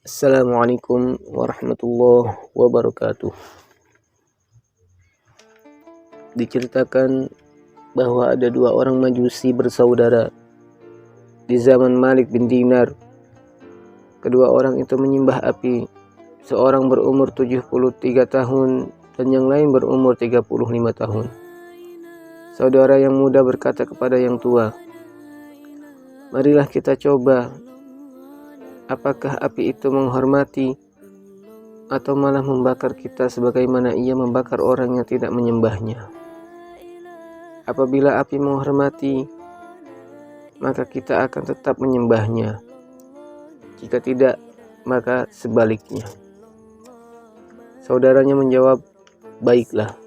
Assalamualaikum warahmatullahi wabarakatuh. Diceritakan bahwa ada dua orang majusi bersaudara di zaman Malik bin Dinar. Kedua orang itu menyembah api. Seorang berumur 73 tahun dan yang lain berumur 35 tahun. Saudara yang muda berkata kepada yang tua, "Marilah kita coba. Apakah api itu menghormati atau malah membakar kita sebagaimana ia membakar orang yang tidak menyembahnya? Apabila api menghormati, maka kita akan tetap menyembahnya. Jika tidak, maka sebaliknya." Saudaranya menjawab, "Baiklah."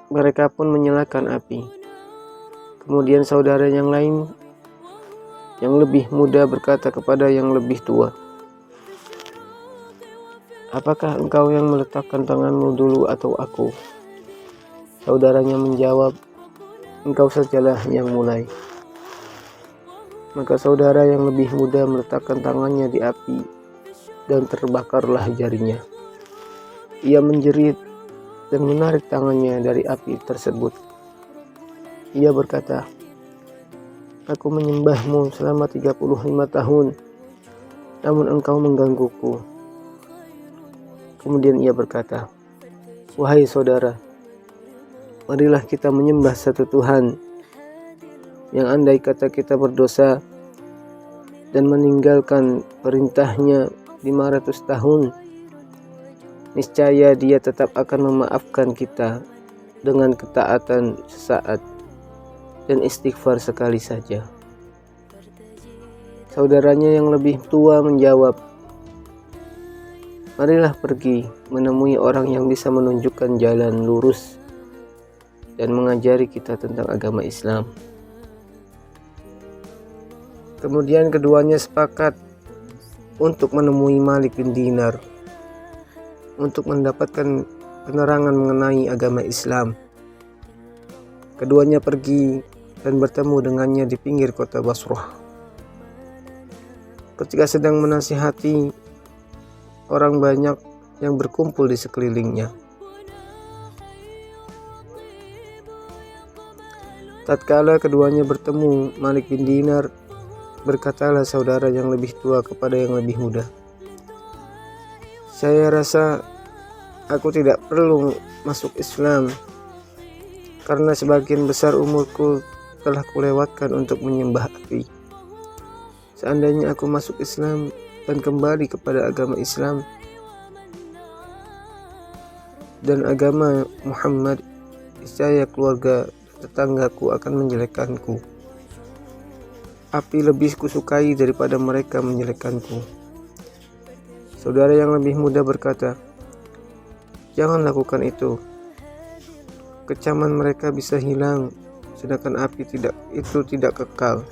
Mereka pun menyalakan api. Kemudian saudara yang lain yang lebih muda berkata kepada yang lebih tua, "Apakah engkau yang meletakkan tanganmu dulu atau aku?" Saudaranya menjawab, "Engkau sajalah yang mulai." Maka saudara yang lebih muda meletakkan tangannya di api dan terbakarlah jarinya. Ia menjerit dan menarik tangannya dari api tersebut. Ia berkata, "Aku menyembahmu selama 35 tahun, namun engkau menggangguku." Kemudian ia berkata, "Wahai saudara, marilah kita menyembah satu Tuhan yang andai kata kita berdosa dan meninggalkan perintahnya 500 tahun, niscaya dia tetap akan memaafkan kita dengan ketaatan sesaat dan istighfar sekali saja." Saudaranya yang lebih tua menjawab, "Marilah pergi menemui orang yang bisa menunjukkan jalan lurus dan mengajari kita tentang agama Islam." Kemudian keduanya sepakat untuk menemui Malik bin Dinar untuk mendapatkan penerangan mengenai agama Islam. Keduanya pergi dan bertemu dengannya di pinggir kota Basrah. Ketika sedang menasihati, orang banyak yang berkumpul di sekelilingnya. Tatkala keduanya bertemu Malik bin Dinar, berkatalah saudara yang lebih tua kepada yang lebih muda, "Saya rasa aku tidak perlu masuk Islam karena sebagian besar umurku telah kulewatkan untuk menyembah api. Seandainya aku masuk Islam dan kembali kepada agama Islam dan agama Muhammad, niscaya keluarga tetanggaku akan menjelekkanku. Api lebih kusukai daripada mereka menjelekkanku." Saudara yang lebih muda berkata, "Jangan lakukan itu. Kecaman mereka bisa hilang, sedangkan api tidak kekal.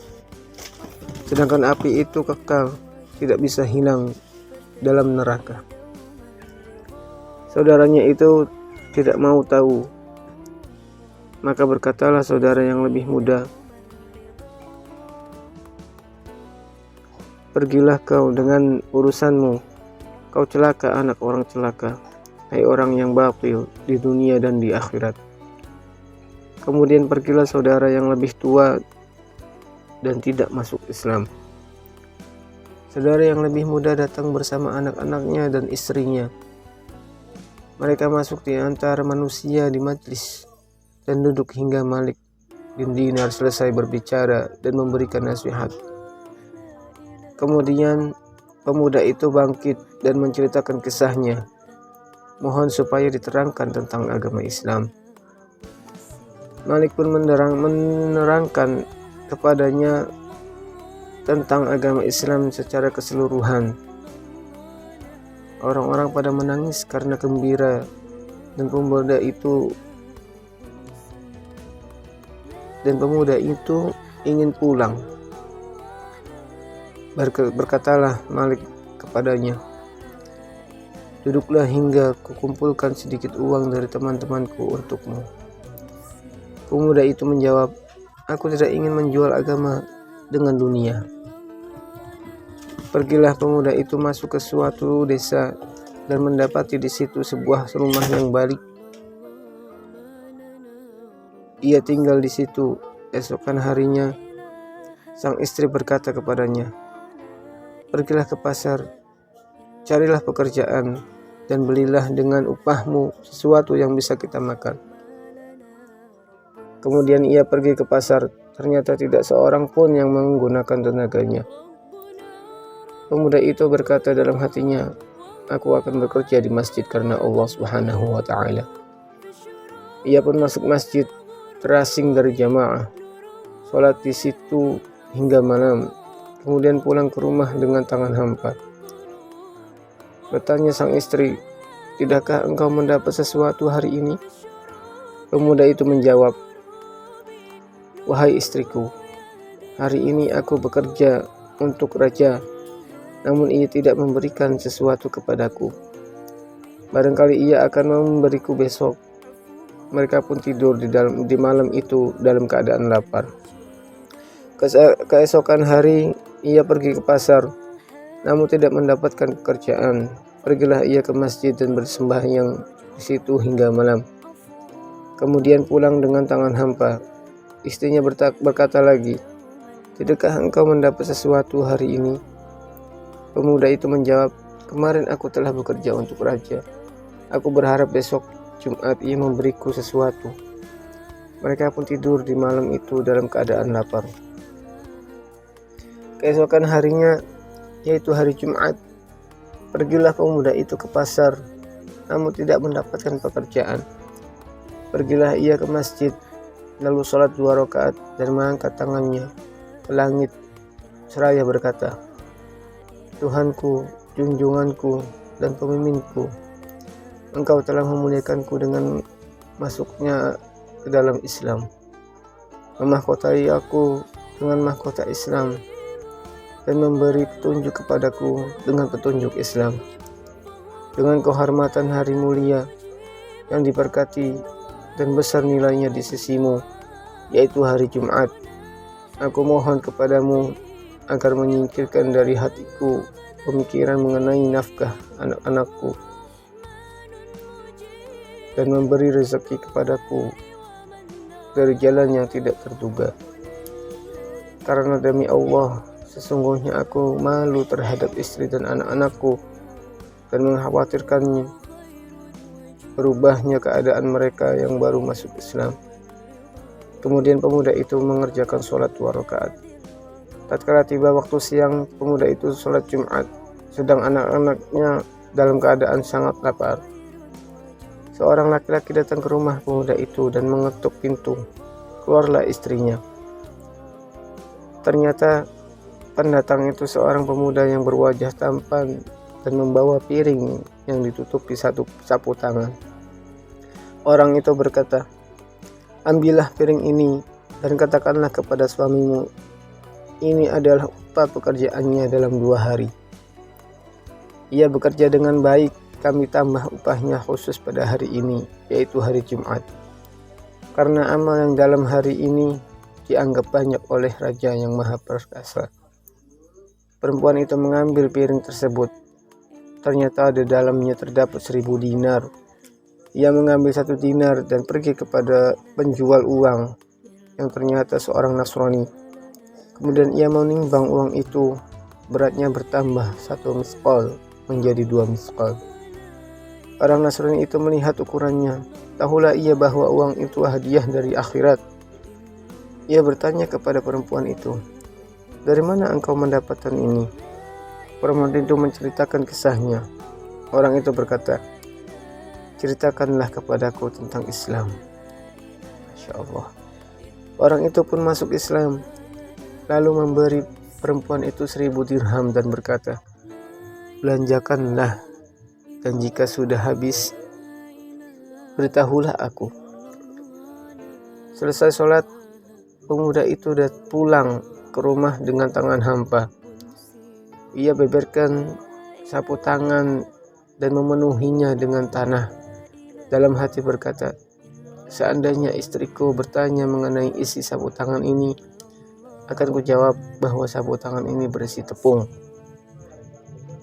Sedangkan api itu kekal, tidak bisa hilang dalam neraka." Saudaranya itu tidak mau tahu. Maka berkatalah saudara yang lebih muda, "Pergilah kau dengan urusanmu. Kau celaka anak orang celaka, hai orang yang batil di dunia dan di akhirat." Kemudian pergilah saudara yang lebih tua dan tidak masuk Islam. Saudara yang lebih muda datang bersama anak-anaknya dan istrinya. Mereka masuk di antara manusia di majlis dan duduk hingga Malik bin Dinar selesai berbicara dan memberikan nasihat. Kemudian pemuda itu bangkit dan menceritakan kisahnya, mohon supaya diterangkan tentang agama Islam. Malik pun menerangkan kepadanya tentang agama Islam secara keseluruhan. Orang-orang pada menangis karena gembira dan pemuda itu ingin pulang. Berkatalah Malik kepadanya, "Duduklah hingga kukumpulkan sedikit uang dari teman-temanku untukmu." Pemuda itu menjawab, "Aku tidak ingin menjual agama dengan dunia." Pergilah pemuda itu masuk ke suatu desa dan mendapati di situ sebuah rumah yang baik. Ia tinggal di situ. Esokan harinya, sang istri berkata kepadanya, "Pergilah ke pasar, carilah pekerjaan, dan belilah dengan upahmu sesuatu yang bisa kita makan." Kemudian ia pergi ke pasar. Ternyata tidak seorang pun yang menggunakan tenaganya. Pemuda itu berkata dalam hatinya, "Aku akan bekerja di masjid karena Allah Subhanahu wa Ta'ala." Ia pun masuk masjid, terasing dari jamaah, sholat di situ hingga malam, kemudian pulang ke rumah dengan tangan hampa. Bertanya sang istri, "Tidakkah engkau mendapat sesuatu hari ini?" Pemuda itu menjawab, "Wahai istriku, hari ini aku bekerja untuk raja, namun ia tidak memberikan sesuatu kepadaku. Barangkali ia akan memberiku besok." Mereka pun tidur di malam itu dalam keadaan lapar. Keesokan hari ia pergi ke pasar, namun tidak mendapatkan pekerjaan. Pergilah ia ke masjid dan bersembahyang di situ hingga malam. Kemudian pulang dengan tangan hampa. Istrinya berkata lagi, "Tidakkah engkau mendapat sesuatu hari ini?" Pemuda itu menjawab, "Kemarin aku telah bekerja untuk raja. Aku berharap besok Jumat ia memberiku sesuatu." Mereka pun tidur di malam itu dalam keadaan lapar. Keesokan harinya, yaitu hari Jumat, pergilah pemuda itu ke pasar, namun tidak mendapatkan pekerjaan. Pergilah ia ke masjid, lalu sholat 2 rakaat dan mengangkat tangannya ke langit seraya berkata, "Tuhanku, junjunganku, dan pemimpinku, Engkau telah memuliakanku dengan masuknya ke dalam Islam, memahkotai aku dengan mahkota Islam, dan memberi petunjuk kepadaku dengan petunjuk Islam. Dengan kehormatan hari mulia yang diberkati dan besar nilainya di sisimu, yaitu hari Jumat, aku mohon kepadamu agar menyingkirkan dari hatiku pemikiran mengenai nafkah anak-anakku, dan memberi rezeki kepadaku dari jalan yang tidak terduga. Karena demi Allah, sesungguhnya aku malu terhadap istri dan anak-anakku, dan mengkhawatirkannya berubahnya keadaan mereka yang baru masuk Islam." Kemudian pemuda itu mengerjakan sholat 2 rakaat. Tatkala tiba waktu siang, pemuda itu sholat Jumat, sedang anak-anaknya dalam keadaan sangat lapar. Seorang laki-laki datang ke rumah pemuda itu dan mengetuk pintu. Keluarlah istrinya. Ternyata pendatang itu seorang pemuda yang berwajah tampan dan membawa piring yang ditutupi satu sapu tangan. Orang itu berkata, "Ambillah piring ini dan katakanlah kepada suamimu, ini adalah upah pekerjaannya dalam 2 hari. Ia bekerja dengan baik, kami tambah upahnya khusus pada hari ini, yaitu hari Jumat. Karena amal yang dalam hari ini dianggap banyak oleh Raja yang Maha Perkasa." Perempuan itu mengambil piring tersebut. Ternyata di dalamnya terdapat 1000 dinar. Ia mengambil 1 dinar dan pergi kepada penjual uang yang ternyata seorang Nasrani. Kemudian ia menimbang uang itu, beratnya bertambah 1 misqal menjadi 2 misqal. Orang Nasrani itu melihat ukurannya. Tahulah ia bahwa uang itu hadiah dari akhirat. Ia bertanya kepada perempuan itu, "Dari mana engkau mendapatkan ini?" Perempuan itu menceritakan kisahnya. Orang itu berkata, "Ceritakanlah kepadaku tentang Islam." Masya Allah. Orang itu pun masuk Islam, lalu memberi perempuan itu 1000 dirham dan berkata, "Belanjakanlah, dan jika sudah habis, beritahulah aku." Selesai sholat, pemuda itu pulang ke rumah dengan tangan hampa. Ia beberkan sapu tangan dan memenuhinya dengan tanah. Dalam hati berkata, "Seandainya istriku bertanya mengenai isi sapu tangan ini, akan kujawab bahwa sapu tangan ini berisi tepung."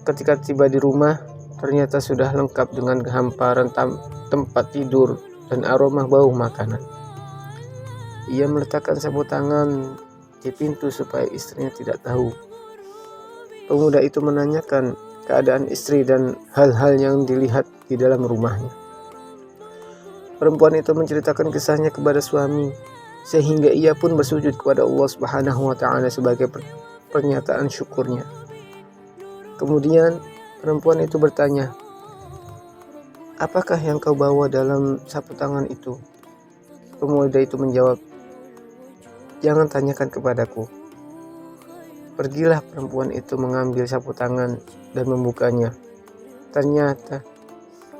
ketika tiba di rumah, ternyata sudah lengkap dengan hamparan tempat tidur dan aroma bau makanan. Ia meletakkan sapu tangan di pintu supaya istrinya tidak tahu. Pemuda itu menanyakan keadaan istri dan hal-hal yang dilihat di dalam rumahnya. Perempuan itu menceritakan kisahnya kepada suami, sehingga ia pun bersujud kepada Allah Subhanahu wa Ta'ala sebagai pernyataan syukurnya. Kemudian perempuan itu bertanya, "Apakah yang kau bawa dalam sapu tangan itu?" Pemuda itu menjawab, "Jangan tanyakan kepadaku." Pergilah perempuan itu mengambil sapu tangan dan membukanya. Ternyata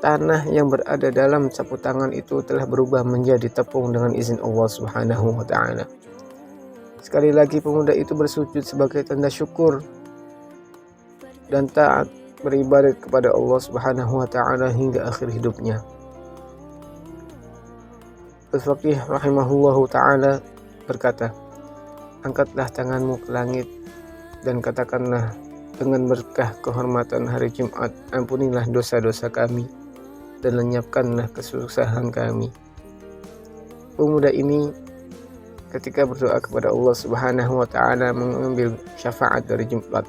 tanah yang berada dalam sapu tangan itu telah berubah menjadi tepung dengan izin Allah Subhanahu wa Ta'ala. Sekali lagi pemuda itu bersujud sebagai tanda syukur dan taat beribadat kepada Allah Subhanahu wa Ta'ala hingga akhir hidupnya. Al-Faqih rahimahullahu ta'ala berkata, "Angkatlah tanganmu ke langit dan katakanlah dengan berkah kehormatan hari Jumat, ampunilah dosa-dosa kami dan lenyapkanlah kesusahan kami." Pemuda ini ketika berdoa kepada Allah Subhanahu wa Ta'ala mengambil syafaat dari Jumat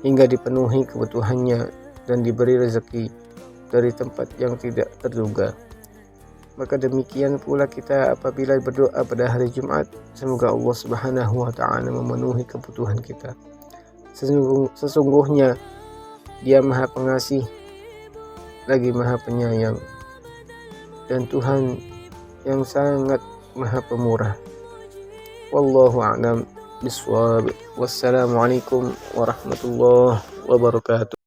hingga dipenuhi kebutuhannya dan diberi rezeki dari tempat yang tidak terduga. Maka demikian pula kita apabila berdoa pada hari Jumat, semoga Allah Subhanahu wa Ta'ala memenuhi kebutuhan kita. Sesungguhnya Dia Maha Pengasih lagi Maha Penyayang, dan Tuhan yang sangat Maha Pemurah. Wallahu a'lam bishawab. Wassalamualaikum warahmatullahi wabarakatuh.